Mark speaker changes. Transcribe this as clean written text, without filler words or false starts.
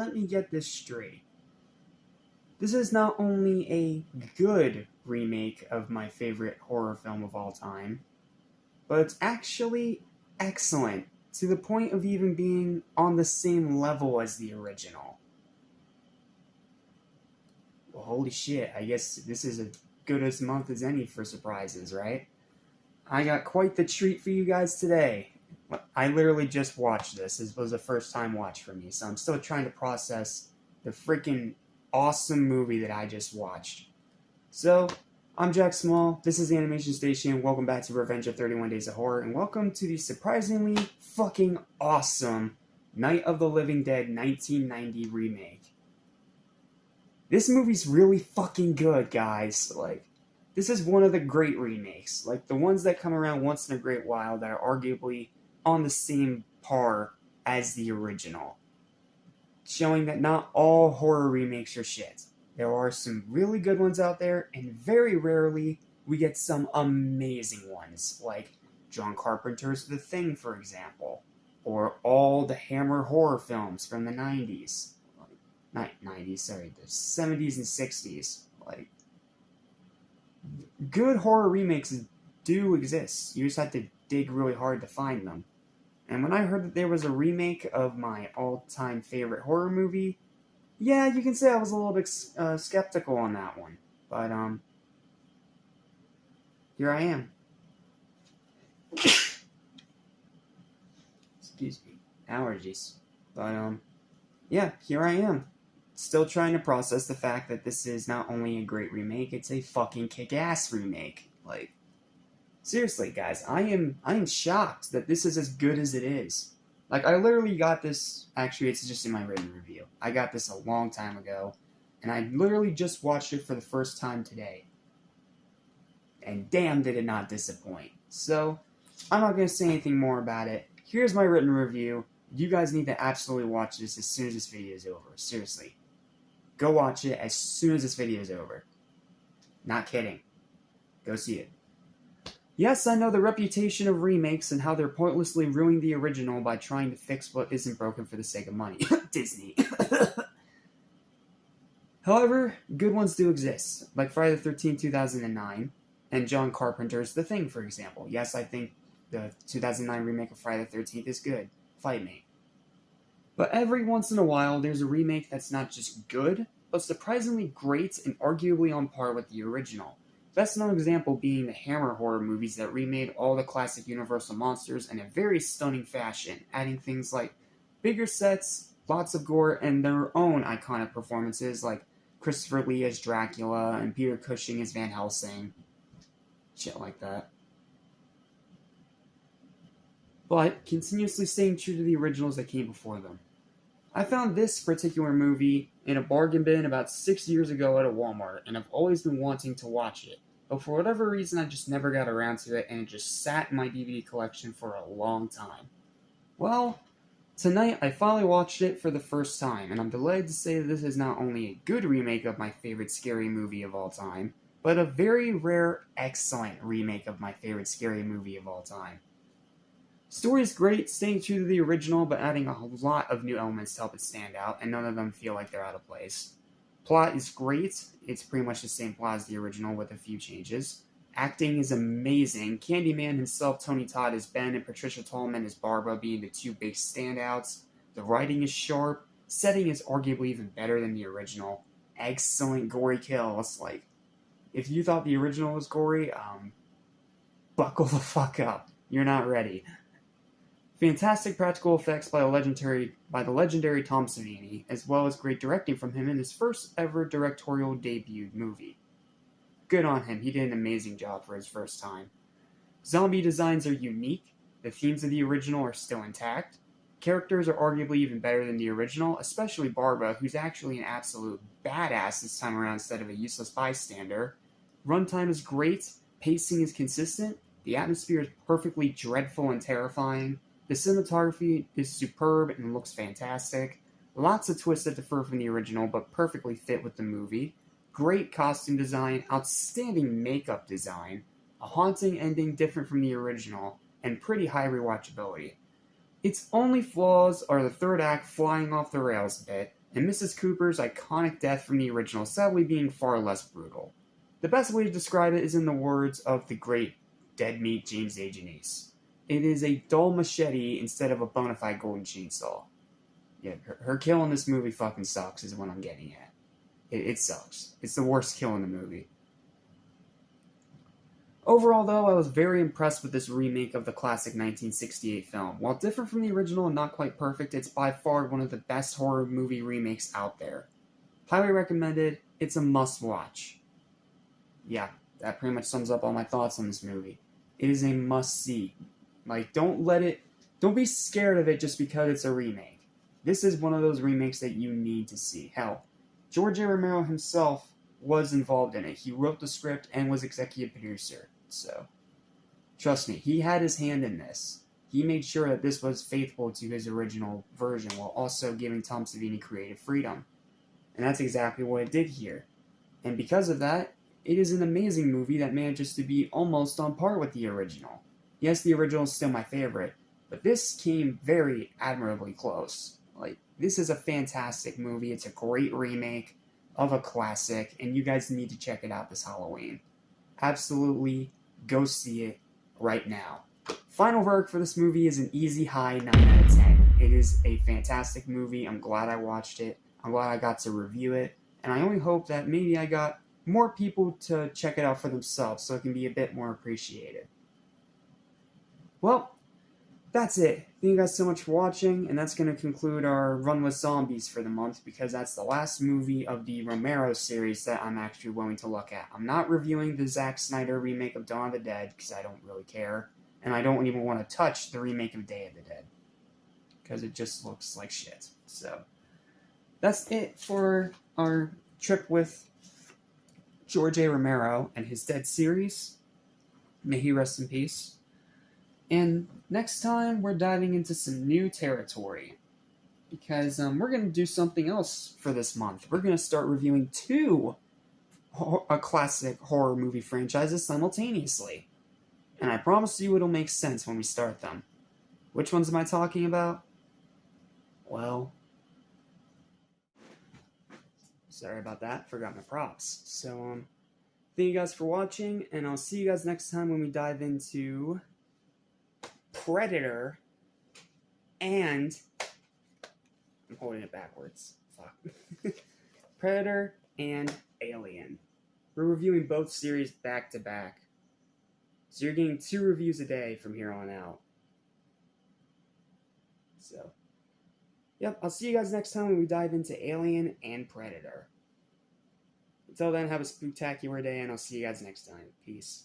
Speaker 1: let me get this straight. This is not only a good remake of my favorite horror film of all time, but it's actually excellent, to the point of even being on the same level as the original. Well, holy shit, I guess this is as good a month as any for surprises, right? I got quite the treat for you guys today. I literally just watched this. This was a first time watch for me, so I'm still trying to process the freaking awesome movie that I just watched. So, I'm Jack Small, this is the Animation Station, welcome back to Revenge of 31 Days of Horror, and welcome to the surprisingly fucking awesome Night of the Living Dead 1990 remake. This movie's really fucking good, guys. This is one of the great remakes. The ones that come around once in a great while that are arguably on the same par as the original. Showing that not all horror remakes are shit. There are some really good ones out there, and very rarely we get some amazing ones, like John Carpenter's The Thing, for example, or all the Hammer horror films from the 90s. Not 90s, sorry, the 70s and 60s. Good horror remakes do exist. You just have to dig really hard to find them. And when I heard that there was a remake of my all-time favorite horror movie, yeah, you can say I was a little bit skeptical on that one. But, here I am. Excuse me. Allergies. But, yeah, here I am. Still trying to process the fact that this is not only a great remake, it's a fucking kick-ass remake. Seriously, guys, I am shocked that this is as good as it is. I literally got this, actually, it's just in my written review. I got this a long time ago, and I literally just watched it for the first time today. And damn, did it not disappoint. So, I'm not going to say anything more about it. Here's my written review. You guys need to absolutely watch this as soon as this video is over. Seriously. Go watch it as soon as this video is over. Not kidding. Go see it. Yes, I know the reputation of remakes and how they're pointlessly ruining the original by trying to fix what isn't broken for the sake of money. Disney. However, good ones do exist, like Friday the 13th, 2009, and John Carpenter's The Thing, for example. Yes, I think the 2009 remake of Friday the 13th is good. Fight me. But every once in a while, there's a remake that's not just good, but surprisingly great and arguably on par with the original. Best known example being the Hammer horror movies that remade all the classic Universal monsters in a very stunning fashion, adding things like bigger sets, lots of gore, and their own iconic performances like Christopher Lee as Dracula and Peter Cushing as Van Helsing. Shit like that. But continuously staying true to the originals that came before them. I found this particular movie in a bargain bin about 6 years ago at a Walmart, and I've always been wanting to watch it. But for whatever reason, I just never got around to it, and it just sat in my DVD collection for a long time. Well, tonight I finally watched it for the first time, and I'm delighted to say that this is not only a good remake of my favorite scary movie of all time, but a very rare, excellent remake of my favorite scary movie of all time. Story's great, staying true to the original, but adding a lot of new elements to help it stand out, and none of them feel like they're out of place. Plot is great. It's pretty much the same plot as the original with a few changes. Acting is amazing. Candyman himself, Tony Todd as Ben, and Patricia Tallman as Barbara being the two big standouts. The writing is sharp. Setting is arguably even better than the original. Excellent gory kills. If you thought the original was gory, buckle the fuck up. You're not ready. Fantastic practical effects by the legendary Tom Savini, as well as great directing from him in his first ever directorial debut movie. Good on him, he did an amazing job for his first time. Zombie designs are unique, the themes of the original are still intact, characters are arguably even better than the original, especially Barbara, who's actually an absolute badass this time around instead of a useless bystander. Runtime is great, pacing is consistent, the atmosphere is perfectly dreadful and terrifying. The cinematography is superb and looks fantastic. Lots of twists that differ from the original, but perfectly fit with the movie. Great costume design, outstanding makeup design, a haunting ending different from the original, and pretty high rewatchability. Its only flaws are the third act flying off the rails a bit, and Mrs. Cooper's iconic death from the original sadly being far less brutal. The best way to describe it is in the words of the great dead meat James A. Janice. It is a dull machete instead of a bona fide golden chainsaw. Yeah, her kill in this movie fucking sucks, is what I'm getting at. It sucks. It's the worst kill in the movie. Overall, though, I was very impressed with this remake of the classic 1968 film. While different from the original and not quite perfect, it's by far one of the best horror movie remakes out there. Highly recommended. It's a must-watch. Yeah, that pretty much sums up all my thoughts on this movie. It is a must-see. Don't be scared of it just because it's a remake. This is one of those remakes that you need to see. Hell, George A. Romero himself was involved in it. He wrote the script and was executive producer. So, trust me, he had his hand in this. He made sure that this was faithful to his original version while also giving Tom Savini creative freedom. And that's exactly what it did here. And because of that, it is an amazing movie that manages to be almost on par with the original. Yes, the original is still my favorite, but this came very admirably close. This is a fantastic movie. It's a great remake of a classic, and you guys need to check it out this Halloween. Absolutely go see it right now. Final verdict for this movie is an easy high 9 out of 10. It is a fantastic movie. I'm glad I watched it. I'm glad I got to review it. And I only hope that maybe I got more people to check it out for themselves so it can be a bit more appreciated. Well, that's it. Thank you guys so much for watching, and that's going to conclude our Run with Zombies for the month, because that's the last movie of the Romero series that I'm actually willing to look at. I'm not reviewing the Zack Snyder remake of Dawn of the Dead, because I don't really care, and I don't even want to touch the remake of Day of the Dead, because it just looks like shit. So, that's it for our trip with George A. Romero and his Dead series. May he rest in peace. And next time, we're diving into some new territory, because we're going to do something else for this month. We're going to start reviewing two classic horror movie franchises simultaneously. And I promise you it'll make sense when we start them. Which ones am I talking about? Well, sorry about that. Forgot my props. So, thank you guys for watching, and I'll see you guys next time when we dive into Predator and I'm holding it backwards. Fuck. Predator and Alien. We're reviewing both series back to back. So you're getting 2 reviews a day from here on out. So, yep, I'll see you guys next time when we dive into Alien and Predator. Until then, have a spooktacular day, and I'll see you guys next time. Peace.